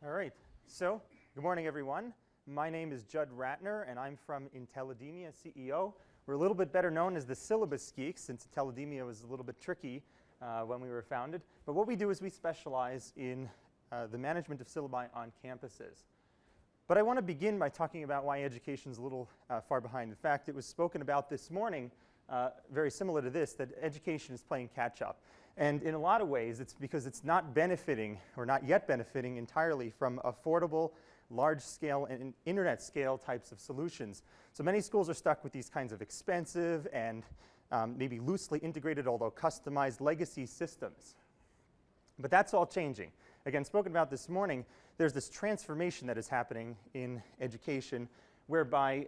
All right, so good morning, everyone. My name is Judd Ratner, and I'm from Intellidemia, CEO. We're a little bit better known as the Syllabus Geek, since Intellidemia was a little bit tricky when we were founded. But what we do is we specialize in the management of syllabi on campuses. But I want to begin by talking about why education is a little far behind. In fact, it was spoken about this morning, very similar to this, that education is playing catch-up. And in a lot of ways, it's because it's not benefiting, or not yet benefiting entirely from affordable, large-scale and internet-scale types of solutions. So many schools are stuck with these kinds of expensive and maybe loosely integrated, although customized legacy systems. But that's all changing. Again, spoken about this morning, there's this transformation that is happening in education whereby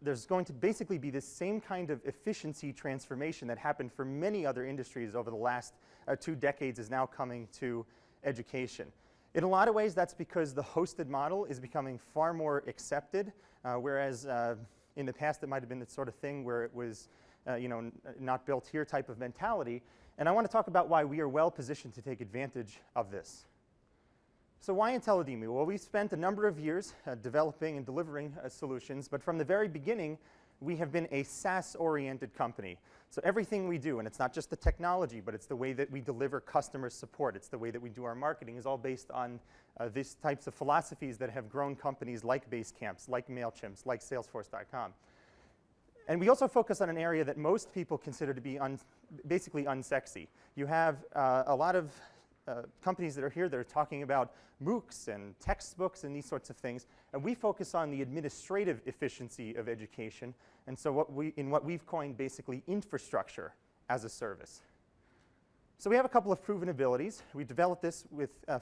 there's going to basically be this same kind of efficiency transformation that happened for many other industries over the last 2 decades is now coming to education. In a lot of ways, that's because the hosted model is becoming far more accepted, whereas in the past it might have been the sort of thing where it was not built here type of mentality. And I want to talk about why we are well positioned to take advantage of this. So why Intellidemia? Well, we've spent a number of years developing and delivering solutions, but from the very beginning, we have been a SaaS-oriented company. So everything we do, and it's not just the technology, but it's the way that we deliver customer support, it's the way that we do our marketing, is all based on these types of philosophies that have grown companies like Basecamps, like MailChimps, like Salesforce.com. And we also focus on an area that most people consider to be basically unsexy. You have a lot of companies that are here that are talking about MOOCs and textbooks and these sorts of things, and we focus on the administrative efficiency of education, and so what we've coined basically infrastructure as a service. So we have a couple of proven abilities. We developed this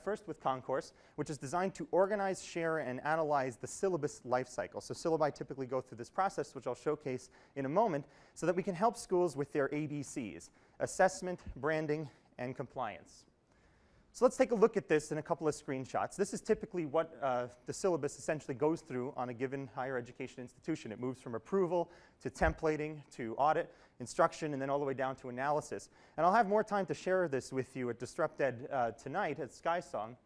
first with Concourse, which is designed to organize, share, and analyze the syllabus lifecycle. So syllabi typically go through this process, which I'll showcase in a moment, so that we can help schools with their ABCs: assessment, branding, and compliance. So let's take a look at this in a couple of screenshots. This is typically what the syllabus essentially goes through on a given higher education institution. It moves from approval to templating to audit, instruction, and then all the way down to analysis. And I'll have more time to share this with you at Disrupt Ed tonight at SkySong.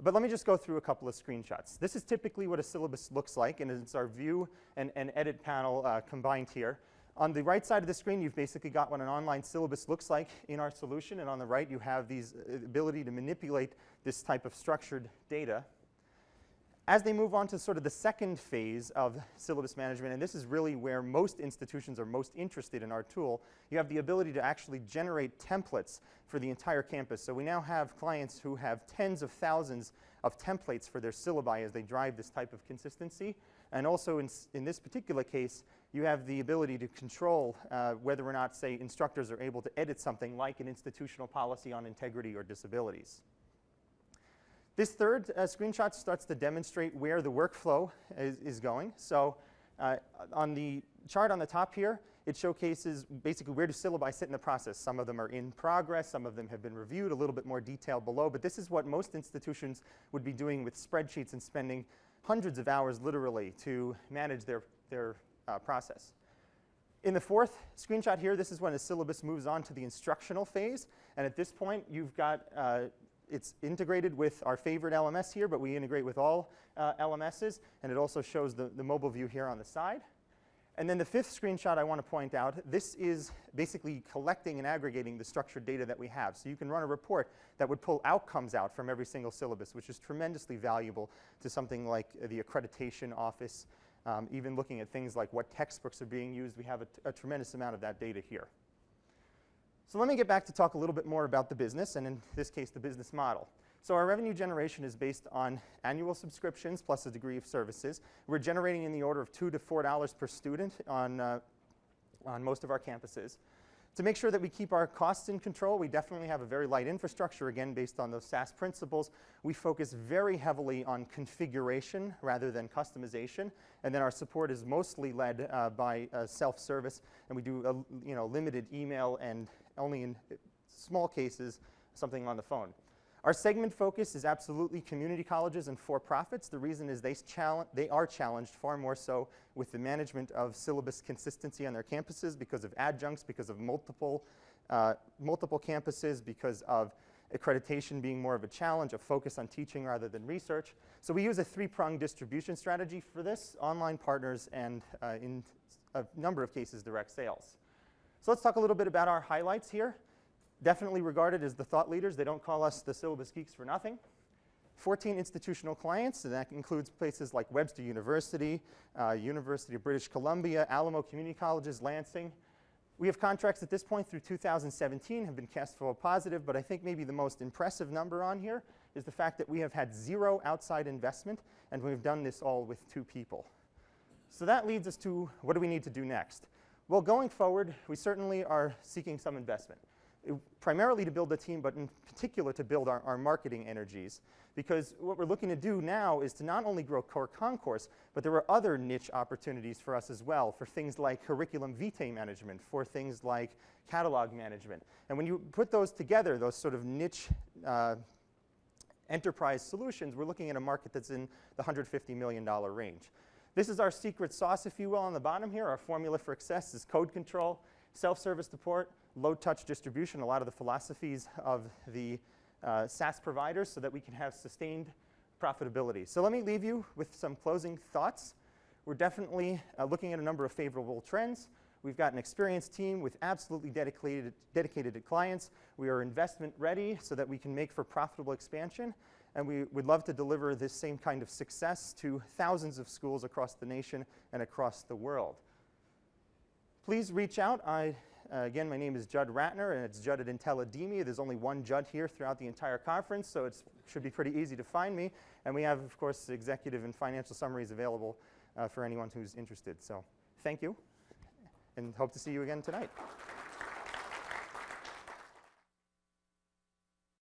But let me just go through a couple of screenshots. This is typically what a syllabus looks like, and it's our view and edit panel combined here. On the right side of the screen, you've basically got what an online syllabus looks like in our solution, and on the right, you have the ability to manipulate this type of structured data. As they move on to sort of the second phase of syllabus management, and this is really where most institutions are most interested in our tool, you have the ability to actually generate templates for the entire campus. So we now have clients who have tens of thousands of templates for their syllabi as they drive this type of consistency. And also in this particular case, you have the ability to control whether or not, say, instructors are able to edit something like an institutional policy on integrity or disabilities. This third screenshot starts to demonstrate where the workflow is going. So on the chart on the top here, it showcases basically where do syllabi sit in the process. Some of them are in progress, some of them have been reviewed, a little bit more detail below, but this is what most institutions would be doing with spreadsheets and spending hundreds of hours literally to manage their process. In the fourth screenshot here, this is when a syllabus moves on to the instructional phase, and at this point you've got it's integrated with our favorite LMS here, but we integrate with all LMSs, and it also shows the mobile view here on the side. And then the fifth screenshot I want to point out, this is basically collecting and aggregating the structured data that we have. So you can run a report that would pull outcomes out from every single syllabus, which is tremendously valuable to something like the accreditation office. Even looking at things like what textbooks are being used, we have a tremendous amount of that data here. So let me get back to talk a little bit more about the business, and in this case, the business model. So our revenue generation is based on annual subscriptions plus a degree of services. We're generating in the order of $2 to $4 per student on most of our campuses. To make sure that we keep our costs in control, we definitely have a very light infrastructure, again, based on those SaaS principles. We focus very heavily on configuration rather than customization. And then our support is mostly led by self-service. And we do limited email and only in small cases, something on the phone. Our segment focus is absolutely community colleges and for-profits. The reason is they are challenged far more so with the management of syllabus consistency on their campuses because of adjuncts, because of multiple campuses, because of accreditation being more of a challenge, a focus on teaching rather than research. So we use a three-pronged distribution strategy for this: online partners and, in a number of cases, direct sales. So let's talk a little bit about our highlights here. Definitely regarded as the thought leaders. They don't call us the Syllabus Geeks for nothing. 14 institutional clients, and that includes places like Webster University, University of British Columbia, Alamo Community Colleges, Lansing. We have contracts at this point through 2017, have been cash flow positive, but I think maybe the most impressive number on here is the fact that we have had 0 outside investment, and we've done this all with 2 people. So that leads us to, what do we need to do next? Well, going forward, we certainly are seeking some investment, primarily to build a team, but in particular to build our marketing energies. Because what we're looking to do now is to not only grow core concourse, but there are other niche opportunities for us as well, for things like curriculum vitae management, for things like catalog management. And when you put those together, those sort of niche enterprise solutions, we're looking at a market that's in the $150 million range. This is our secret sauce, if you will, on the bottom here. Our formula for success is code control, self-service support, low-touch distribution, a lot of the philosophies of the SaaS providers, so that we can have sustained profitability. So let me leave you with some closing thoughts. We're definitely looking at a number of favorable trends. We've got an experienced team with absolutely dedicated to clients. We are investment ready so that we can make for profitable expansion. And we would love to deliver this same kind of success to thousands of schools across the nation and across the world. Please reach out. Again, my name is Judd Ratner, and it's Judd at Intellidemia. There's only one Judd here throughout the entire conference, so it should be pretty easy to find me. And we have, of course, executive and financial summaries available for anyone who's interested. So thank you, and hope to see you again tonight.